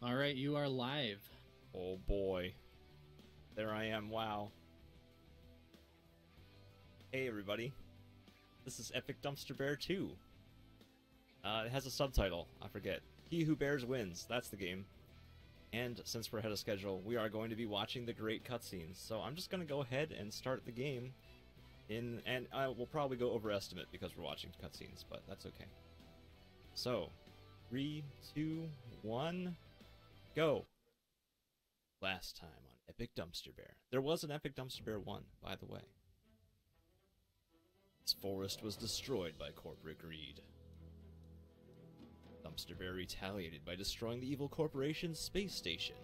All right, you are live. Oh boy. There I am, wow. Hey everybody. This is Epic Dumpster Bear 2. It has a subtitle, I forget. He Who Bears Wins, that's the game. And since we're ahead of schedule, we are going to be watching the great cutscenes. So I'm just going to go ahead and start the game. And I will probably go over estimate because we're watching cutscenes, but that's okay. So, 3, 2, 1, go! Last time on Epic Dumpster Bear. There was an Epic Dumpster Bear 1, by the way. This forest was destroyed by corporate greed. Dumpster Bear retaliated by destroying the evil corporation's space station.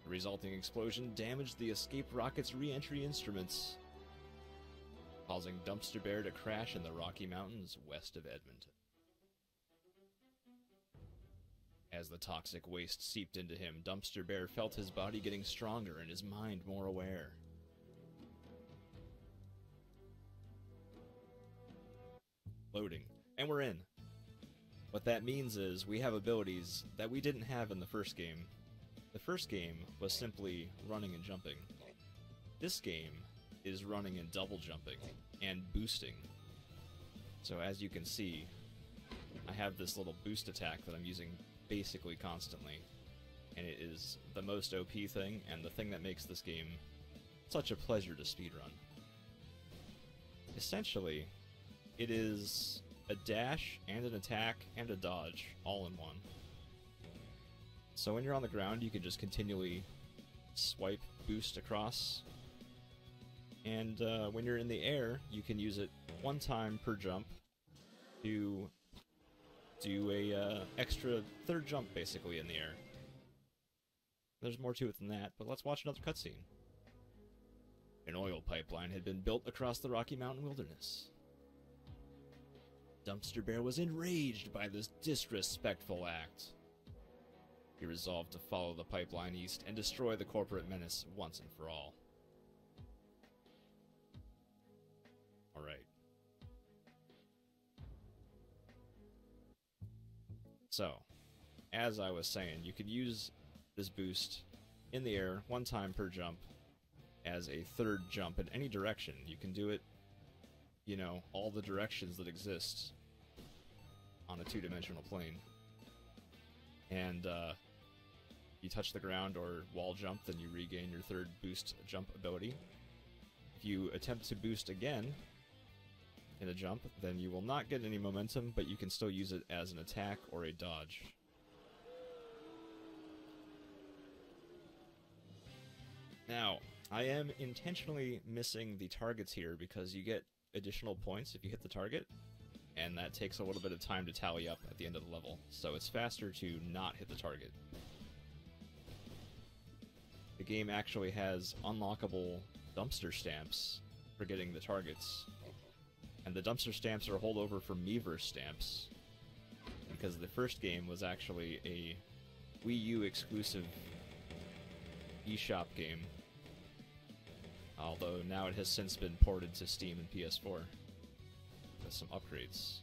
The resulting explosion damaged the escape rocket's re-entry instruments, causing Dumpster Bear to crash in the Rocky Mountains west of Edmonton. As the toxic waste seeped into him, Dumpster Bear felt his body getting stronger and his mind more aware. Loading. And we're in. What that means is we have abilities that we didn't have in the first game. The first game was simply running and jumping. This game is running and double jumping and boosting. So as you can see, I have this little boost attack that I'm using basically constantly, and it is the most OP thing and the thing that makes this game such a pleasure to speedrun. Essentially, it is a dash and an attack and a dodge all in one. So when you're on the ground, you can just continually swipe boost across, and when you're in the air, you can use it one time per jump to do a extra third jump basically in the air. There's more to it than that, but let's watch another cutscene. An oil pipeline had been built across the Rocky Mountain wilderness. Dumpster Bear was enraged by this disrespectful act. He resolved to follow the pipeline east and destroy the corporate menace once and for all. Alright. So, as I was saying, you could use this boost in the air one time per jump as a third jump in any direction. You can do it, you know, all the directions that exist on a two-dimensional plane. And you touch the ground or wall jump, then you regain your third boost jump ability. If you attempt to boost again in a jump, then you will not get any momentum, but you can still use it as an attack or a dodge. Now, I am intentionally missing the targets here because you get additional points if you hit the target, and that takes a little bit of time to tally up at the end of the level, so it's faster to not hit the target. The game actually has unlockable dumpster stamps for getting the targets. And the dumpster stamps are a holdover for Miiverse stamps, because the first game was actually a Wii U exclusive eShop game, although now it has since been ported to Steam and PS4 with some upgrades.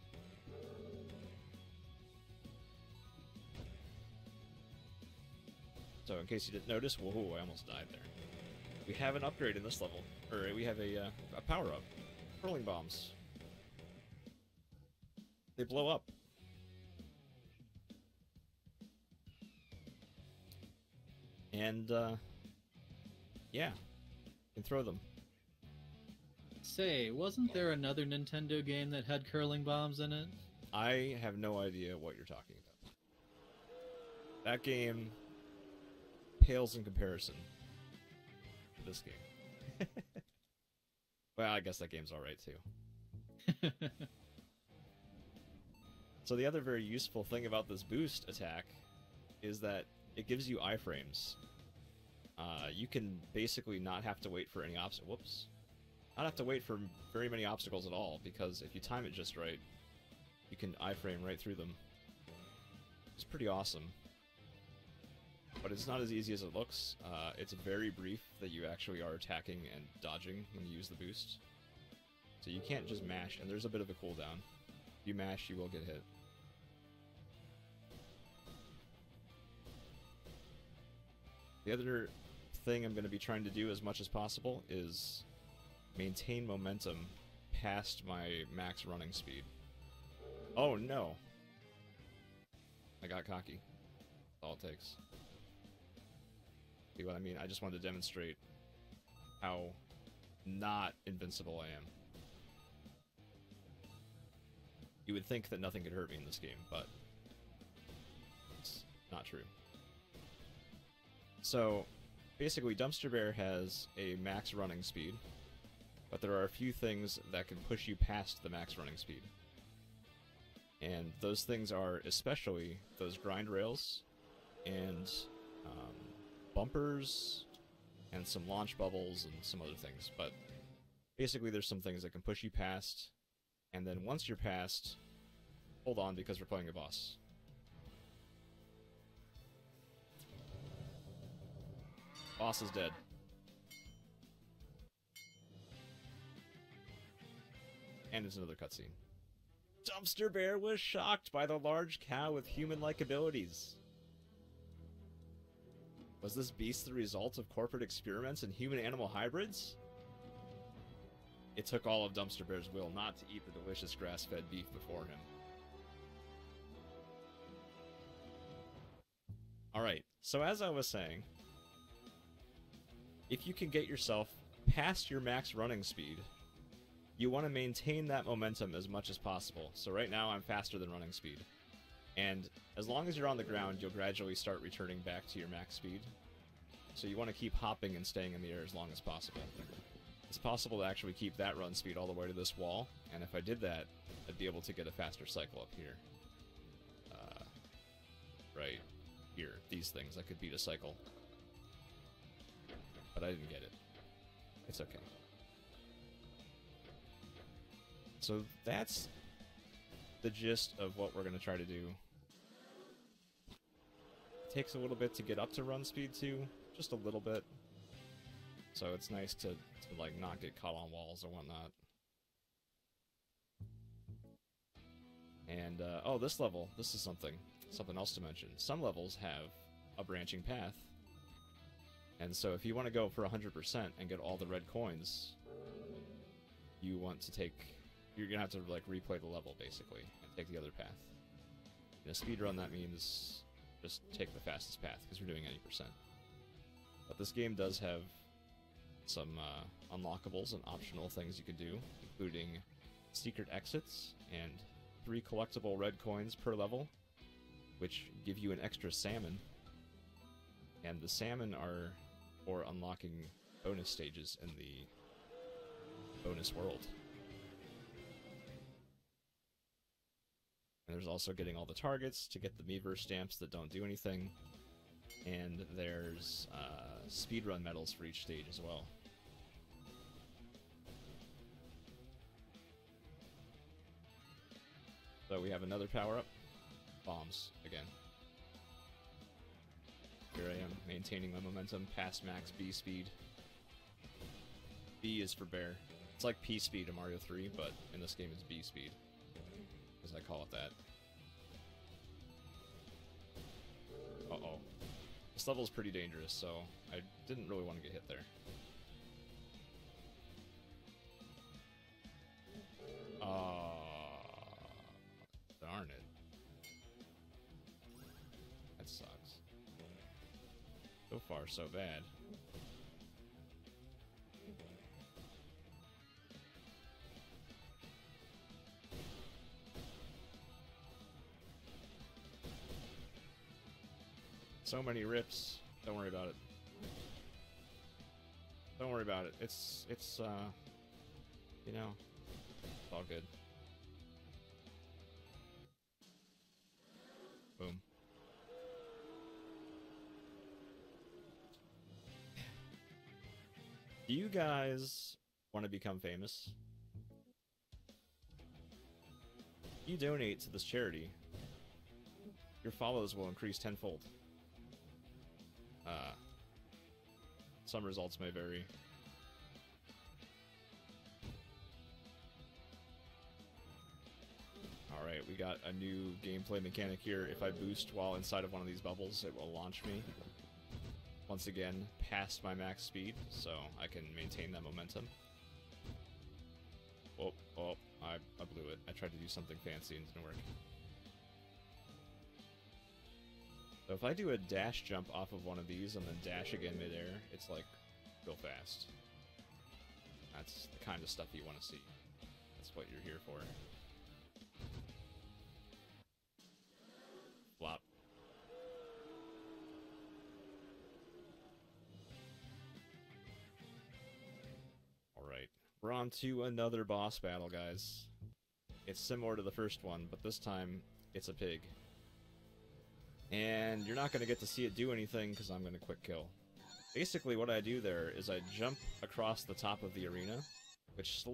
So in case you didn't notice, whoa, I almost died there. We have an upgrade in this level, or we have a power-up. Curling bombs. They blow up. And, yeah. You can throw them. Say, wasn't there another Nintendo game that had curling bombs in it? I have no idea what you're talking about. That game pales in comparison to this game. Well, I guess that game's alright, too. So the other very useful thing about this boost attack is that it gives you iframes. You can basically not have to wait for any not have to wait for very many obstacles at all, because if you time it just right, you can iframe right through them. It's pretty awesome. But it's not as easy as it looks. It's very brief that you actually are attacking and dodging when you use the boost. So you can't just mash, and there's a bit of a cooldown. If you mash, you will get hit. The other thing I'm going to be trying to do as much as possible is maintain momentum past my max running speed. Oh no! I got cocky. That's all it takes. See what I mean? I just wanted to demonstrate how not invincible I am. You would think that nothing could hurt me in this game, but it's not true. So, basically, Dumpster Bear has a max running speed, but there are a few things that can push you past the max running speed. And those things are especially those grind rails and bumpers and some launch bubbles and some other things. But basically there's some things that can push you past, and then once you're past, hold on because we're playing a boss. Boss is dead. And there's another cutscene. Dumpster Bear was shocked by the large cow with human-like abilities. Was this beast the result of corporate experiments in human-animal hybrids? It took all of Dumpster Bear's will not to eat the delicious grass-fed beef before him. Alright, so as I was saying, if you can get yourself past your max running speed, you want to maintain that momentum as much as possible. So right now I'm faster than running speed. And as long as you're on the ground, you'll gradually start returning back to your max speed. So you want to keep hopping and staying in the air as long as possible. It's possible to actually keep that run speed all the way to this wall, and if I did that, I'd be able to get a faster cycle up here. Right here. These things, I could beat a cycle. But I didn't get it. It's okay. So that's the gist of what we're going to try to do. It takes a little bit to get up to run speed too, just a little bit. So it's nice to like not get caught on walls or whatnot. And oh, this level, this is something else to mention. Some levels have a branching path, and so if you want to go for 100% and get all the red coins, you want to take. You're gonna have to like replay the level basically and take the other path. In a speedrun, that means just take the fastest path because we're doing 80%. But this game does have some unlockables and optional things you can do, including secret exits and 3 collectible red coins per level, which give you an extra salmon. And the salmon are for unlocking bonus stages in the bonus world. And there's also getting all the targets to get the Meaver stamps that don't do anything. And there's speedrun medals for each stage as well. So we have another power-up. Bombs, again. Here I am, maintaining my momentum past max B speed. B is for bear. It's like P speed in Mario 3, but in this game it's B speed, as I call it that. Uh-oh. This level is pretty dangerous, so I didn't really want to get hit there. Darn it. That sucks. So far, so bad. So many rips. Don't worry about it. Don't worry about it. It's you know, it's all good. Boom. Do you guys want to become famous? If you donate to this charity, your follows will increase tenfold. Some results may vary. Alright, we got a new gameplay mechanic here. If I boost while inside of one of these bubbles, it will launch me. once again, past my max speed, so I can maintain that momentum. Oh, I blew it. I tried to do something fancy and it didn't work. So if I do a dash jump off of one of these and then dash again midair, it's like real fast. That's the kind of stuff you want to see. That's what you're here for. Flop. Alright, we're on to another boss battle, guys. It's similar to the first one, but this time it's a pig. And you're not going to get to see it do anything because I'm going to quick kill. Basically what I do there is I jump across the top of the arena, which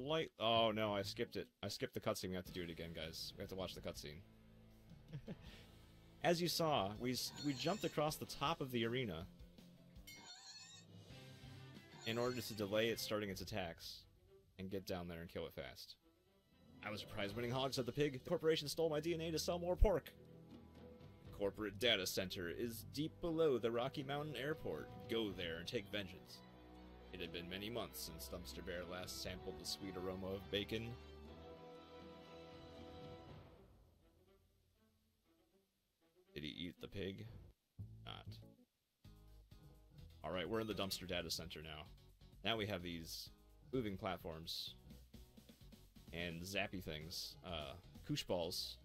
oh no, I skipped it. I skipped the cutscene. We have to do it again, guys. We have to watch the cutscene. As you saw, we jumped across the top of the arena in order to delay it starting its attacks and get down there and kill it fast. I was a prize-winning hog, said the pig. The corporation stole my DNA to sell more pork. Corporate data center is deep below the Rocky Mountain Airport. Go there and take vengeance. It had been many months since Dumpster Bear last sampled the sweet aroma of bacon. Did he eat the pig? Not. Alright, we're in the dumpster data center now. Now we have these moving platforms and zappy things. Koosh balls.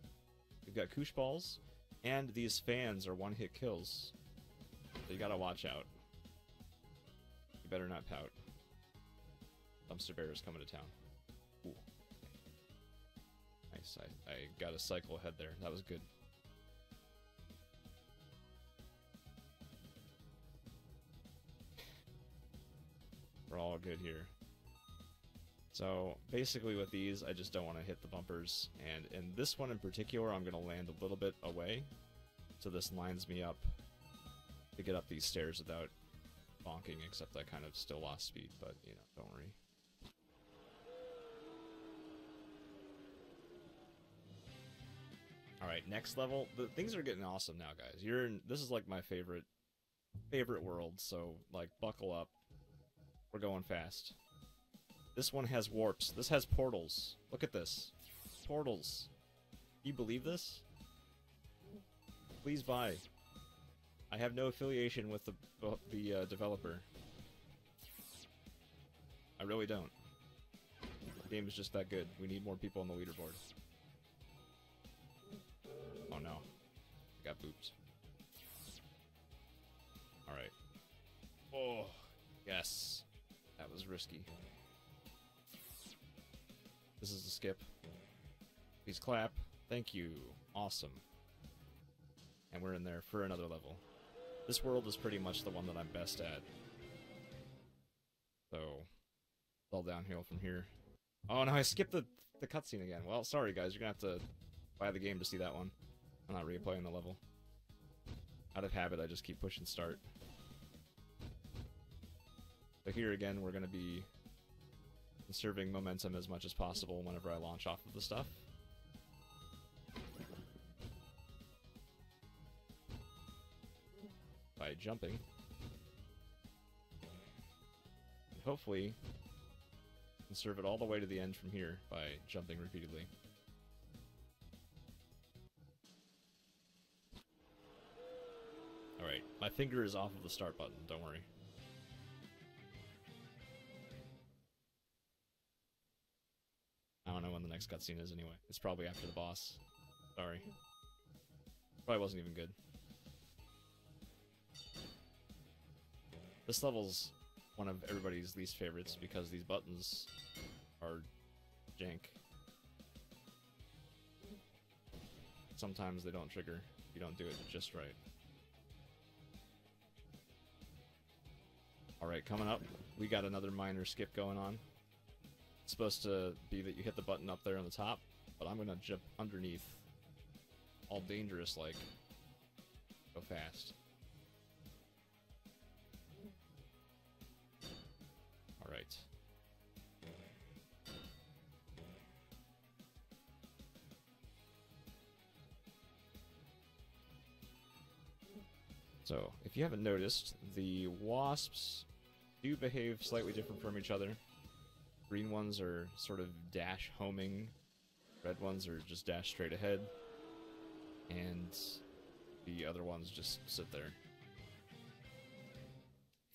We've got koosh balls. And these fans are one-hit kills. So you gotta watch out. You better not pout. Dumpster Bear is coming to town. Ooh. Nice. I got a cycle ahead there. That was good. We're all good here. So, basically with these, I just don't want to hit the bumpers, and in this one in particular, I'm going to land a little bit away, so this lines me up to get up these stairs without bonking, except I kind of still lost speed, but, you know, don't worry. Alright, next level. Things are getting awesome now, guys. This is like my favorite world, so, like, buckle up. We're going fast. This one has warps. This has portals. Look at this. Portals. Do you believe this? Please buy. I have no affiliation with the developer. I really don't. The game is just that good. We need more people on the leaderboard. Oh no. I got booped. Alright. Oh, yes. That was risky. This is the skip. Please clap. Thank you. Awesome. And we're in there for another level. This world is pretty much the one that I'm best at. So, it's all downhill from here. Oh no, I skipped the cutscene again. Well, sorry guys, you're gonna have to buy the game to see that one. I'm not replaying the level. Out of habit, I just keep pushing start. But here again, we're gonna be conserving momentum as much as possible whenever I launch off of the stuff. By jumping. And hopefully, conserve it all the way to the end from here by jumping repeatedly. Alright, my finger is off of the start button, don't worry. I don't know when the next cutscene is anyway. It's probably after the boss. Sorry. Probably wasn't even good. This level's one of everybody's least favorites because these buttons are jank. Sometimes they don't trigger if you don't do it just right. Alright, coming up, we got another minor skip going on. It's supposed to be that you hit the button up there on the top, but I'm gonna jump underneath. All dangerous like. Go fast. Alright. So, if you haven't noticed, the wasps do behave slightly different from each other. Green ones are sort of dash homing, red ones are just dash straight ahead, and the other ones just sit there.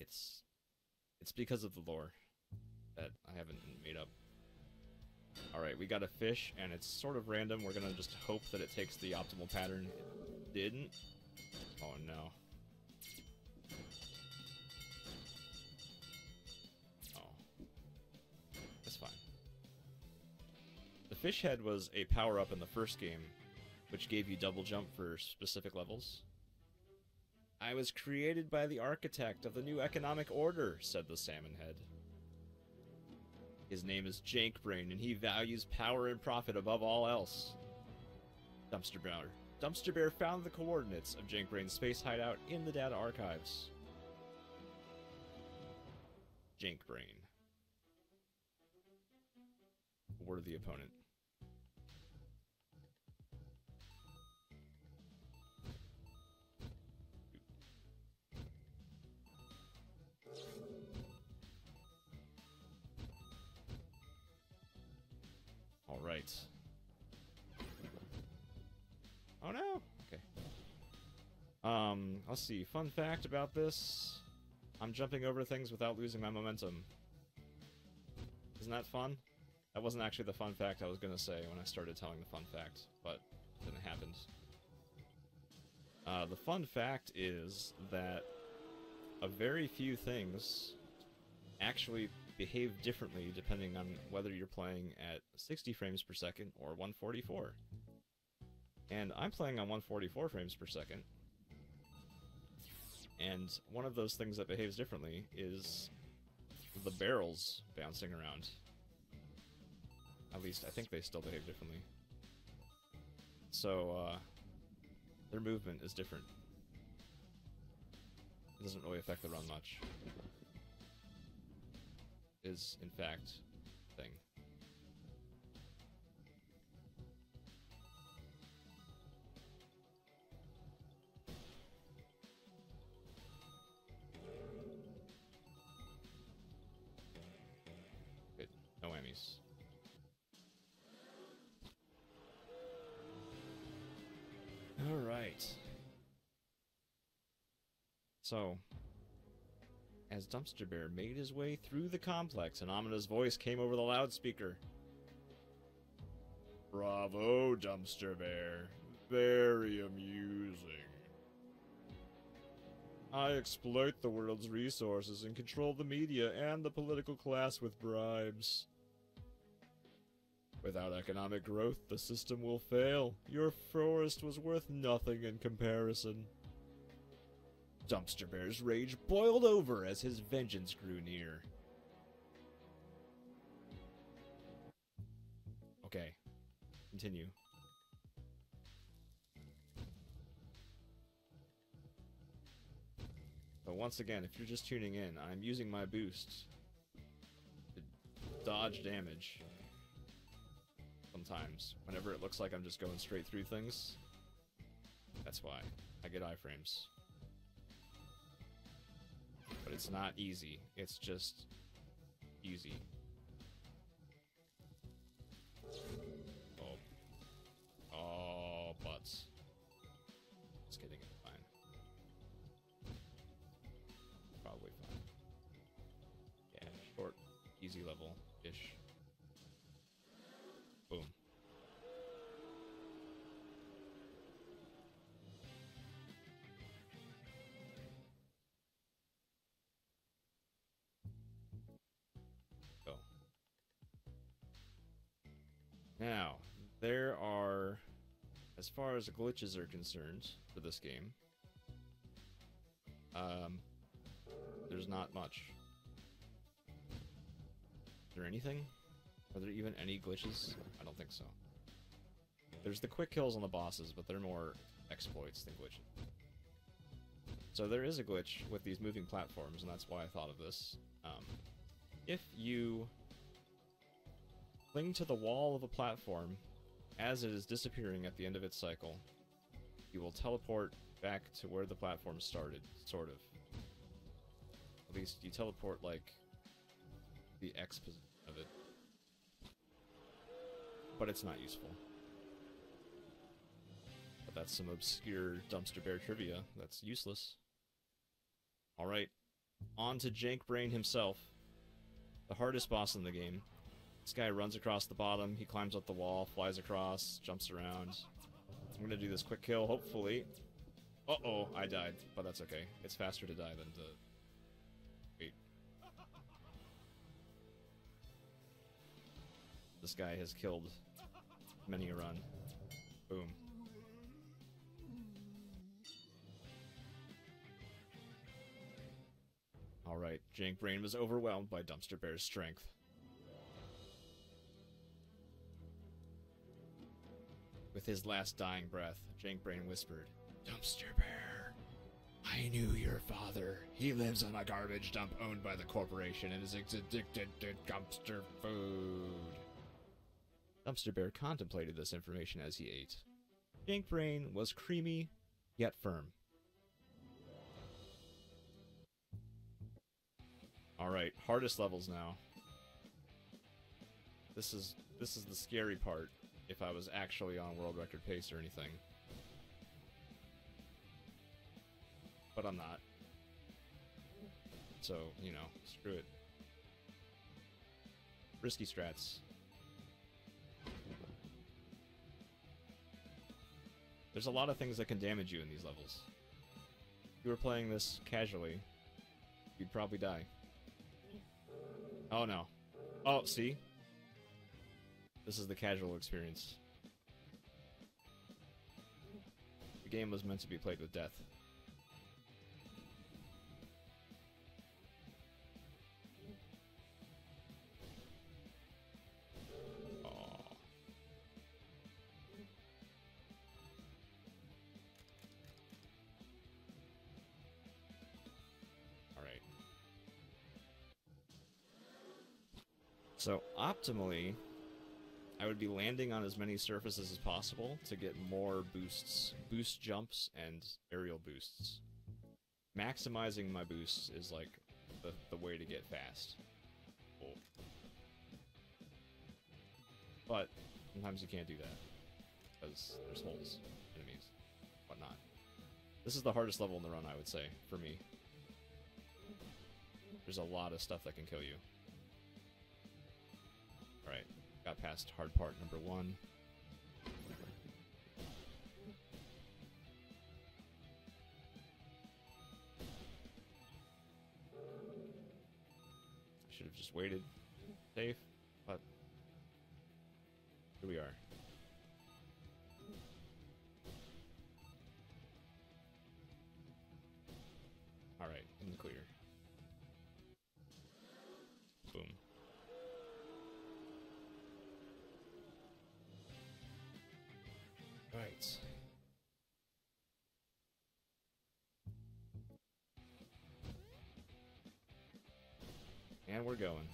It's because of the lore that I haven't made up. Alright, we got a fish, and it's sort of random. We're gonna just hope that it takes the optimal pattern. It didn't. Oh no. Oh. That's fine. The fish head was a power-up in the first game, which gave you double jump for specific levels. I was created by the architect of the new economic order, said the salmon head. His name is Jankbrain, and he values power and profit above all else. Dumpster Bear. Dumpster Bear found the coordinates of Jankbrain's space hideout in the data archives. Jankbrain. Worthy opponent. Alright. Oh no! Okay. Let's see. Fun fact about this. I'm jumping over things without losing my momentum. Isn't that fun? That wasn't actually the fun fact I was gonna say when I started telling the fun fact, but it didn't happen. The fun fact is that a very few things actually behave differently depending on whether you're playing at 60 frames per second or 144. And I'm playing on 144 frames per second. And one of those things that behaves differently is the barrels bouncing around. At least I think they still behave differently. So, their movement is different. It doesn't really affect the run much. Is, in fact, a thing. Good. No whammies. Alright. So, as Dumpster Bear made his way through the complex, an ominous voice came over the loudspeaker. Bravo, Dumpster Bear. Very amusing. I exploit the world's resources and control the media and the political class with bribes. Without economic growth, the system will fail. Your forest was worth nothing in comparison. Dumpster Bear's rage boiled over as his vengeance grew near. Okay. Continue. But once again, if you're just tuning in, I'm using my boost to dodge damage. Sometimes. Whenever it looks like I'm just going straight through things. That's why. I get iframes. But it's not easy. It's just easy. Oh. Oh, butts. Just kidding, it's fine. Probably fine. Yeah, short, easy level-ish. Boom. Go. Now, there are, as far as glitches are concerned for this game, there's not much. Is there anything? Are there even any glitches? I don't think so. There's the quick kills on the bosses, but they're more exploits than glitches. So there is a glitch with these moving platforms, and that's why I thought of this. If you cling to the wall of a platform as it is disappearing at the end of its cycle, you will teleport back to where the platform started, sort of. At least you teleport, like, the X position of it. But it's not useful. But that's some obscure dumpster bear trivia that's useless. Alright, on to Jank Brain himself. The hardest boss in the game. This guy runs across the bottom, he climbs up the wall, flies across, jumps around. I'm gonna do this quick kill, hopefully. Uh-oh, I died, but that's okay. It's faster to die than to... wait. This guy has killed many a run. Boom. Alright, Jank Brain was overwhelmed by Dumpster Bear's strength. With his last dying breath, Jank Brain whispered, "Dumpster Bear, I knew your father. He lives on a garbage dump owned by the corporation and is addicted to dumpster food." Dumpster Bear contemplated this information as he ate. Jank Brain was creamy, yet firm. Alright, hardest levels now. This is the scary part, if I was actually on world record pace or anything. But I'm not. So, you know, screw it. Risky strats. There's a lot of things that can damage you in these levels. If you were playing this casually, you'd probably die. Oh no. Oh, see? This is the casual experience. The game was meant to be played with death. So, optimally, I would be landing on as many surfaces as possible to get more boosts, boost jumps, and aerial boosts. Maximizing my boosts is like the way to get fast. Oh. But sometimes you can't do that because there's holes, enemies, whatnot. This is the hardest level in the run, I would say, for me. There's a lot of stuff that can kill you. Alright, got past hard part number 1. Should have just waited. Safe, but here we are. Alright, in the clear. Boom. Right. And we're going.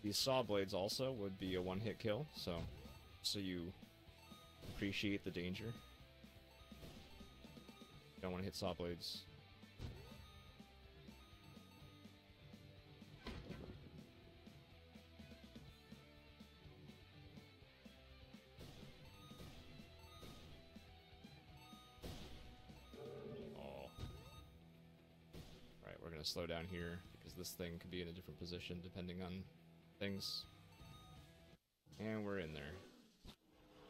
These saw blades also would be a one-hit kill, so you appreciate the danger. Don't want to hit saw blades. Slow down here because this thing could be in a different position depending on things. And we're in there.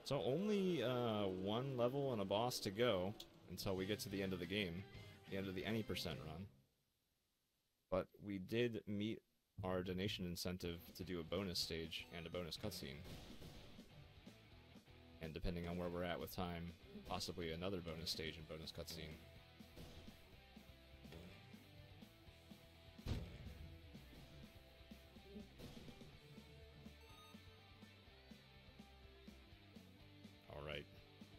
So only one level and a boss to go until we get to the end of the game, the end of the any percent run. But we did meet our donation incentive to do a bonus stage and a bonus cutscene. And depending on where we're at with time, possibly another bonus stage and bonus cutscene.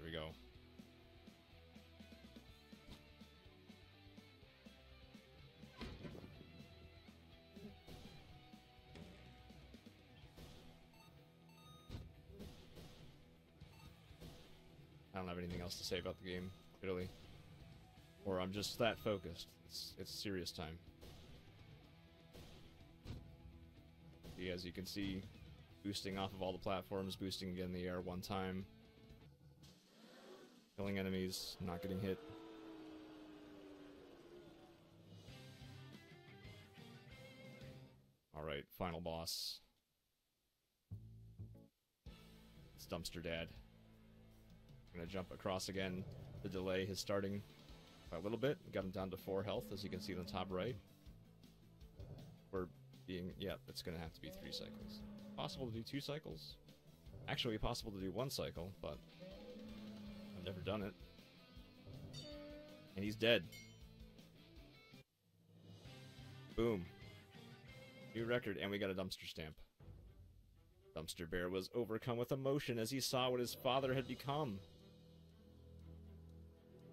Here we go. don't have anything else to say about the game, clearly. Or I'm just that focused. It's serious time. See, as you can see, boosting off of all the platforms, boosting again in the air one time. Killing enemies, not getting hit. Alright, final boss. It's Dumpster Dad. I'm gonna jump across again. The delay is starting by a little bit. Got him down to 4 health, as you can see on the top right. We're being... yeah, it's gonna have to be 3 cycles. Possible to do 2 cycles? Actually, possible to do 1 cycle, but I've never done it. And he's dead. Boom. New record, and we got a dumpster stamp. Dumpster Bear was overcome with emotion as he saw what his father had become.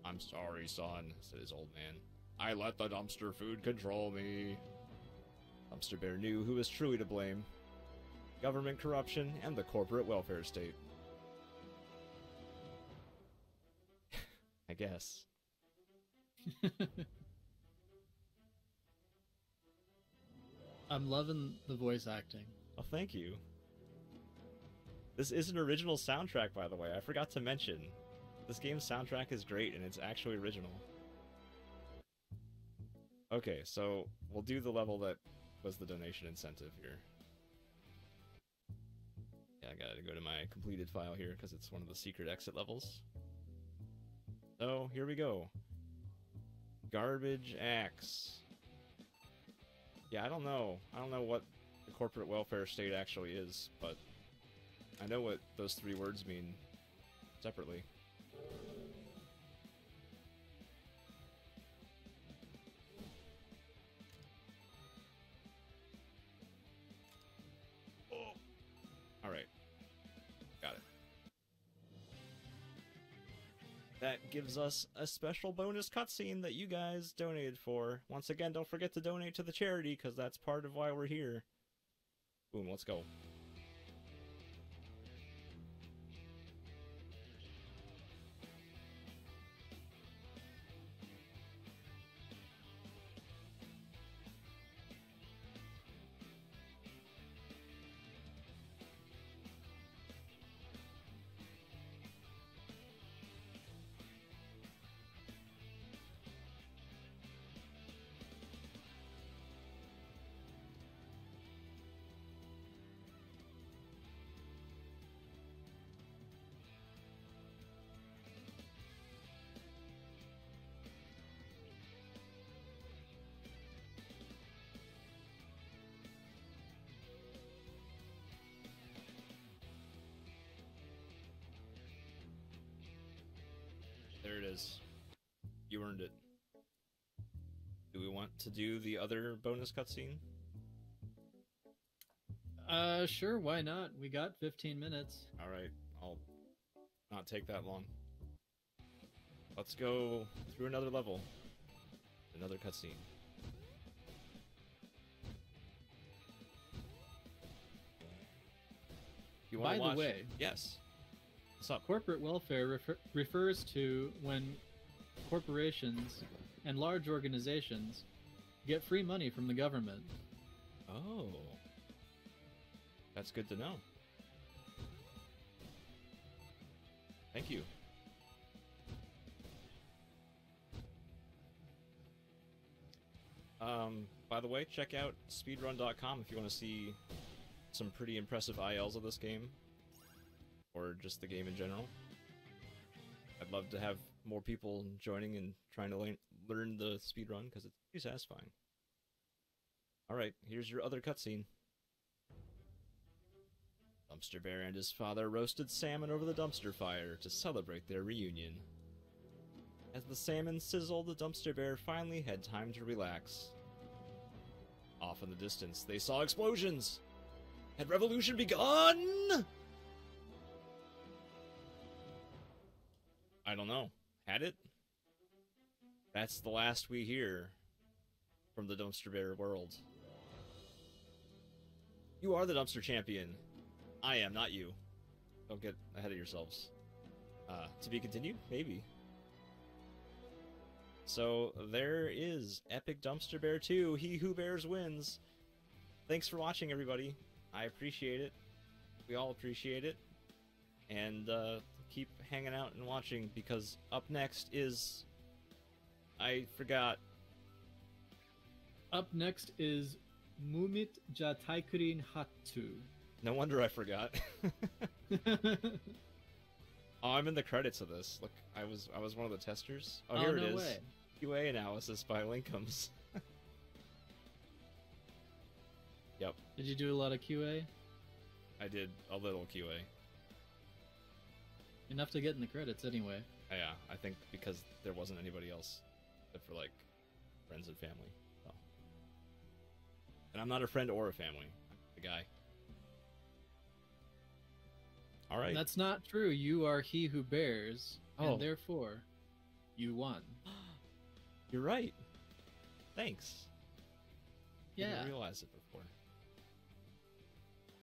"I'm sorry, son," said his old man. "I let the dumpster food control me." Dumpster Bear knew who was truly to blame. Government corruption and the corporate welfare state. I guess. I'm loving the voice acting. Oh, thank you. This is an original soundtrack, by the way. I forgot to mention. This game's soundtrack is great, and it's actually original. Okay, so we'll do the level that was the donation incentive here. Yeah, I gotta go to my completed file here, because it's one of the secret exit levels. So, here we go. Garbage Axe. Yeah, I don't know. I don't know what the corporate welfare state actually is, but I know what those 3 words mean separately. Oh. Alright. Got it. That gives us a special bonus cutscene that you guys donated for. Once again, don't forget to donate to the charity, because that's part of why we're here. Boom, let's go. There it is. You earned it. Do we want to do the other bonus cutscene? Sure, why not? We got 15 minutes. Alright, I'll not take that long. Let's go through another level. Another cutscene. By the way... Yes. What's up? Corporate welfare refers to when corporations and large organizations get free money from the government. Oh. That's good to know. Thank you. By the way, check out speedrun.com if you want to see some pretty impressive ILs of this game. Or just the game in general. I'd love to have more people joining and trying to learn the speedrun, because it's pretty satisfying. Alright, here's your other cutscene. Dumpster Bear and his father roasted salmon over the dumpster fire to celebrate their reunion. As the salmon sizzled, the Dumpster Bear finally had time to relax. Off in the distance, they saw explosions! Had revolution begun?! I don't know. Had it? That's the last we hear from the Dumpster Bear world. You are the dumpster champion. I am, not you. Don't get ahead of yourselves. To be continued? Maybe. So there is Epic Dumpster Bear 2. He who bears wins. Thanks for watching, everybody. I appreciate it. We all appreciate it. And keep hanging out and watching, because up next is... I forgot. Up next is Mumit Ja Taikurin Hattu. No wonder I forgot. Oh, I'm in the credits of this. Look, I was one of the testers. Oh, here it is. Way. QA analysis by Linkums. Yep. Did you do a lot of QA? I did a little QA. Enough to get in the credits, anyway. Yeah, I think because there wasn't anybody else except for, like, friends and family. So. And I'm not a friend or a family. I'm the guy. All right. That's not true. You are he who bears, Oh. and therefore, you won. You're right. Thanks. Yeah. Didn't realize it before.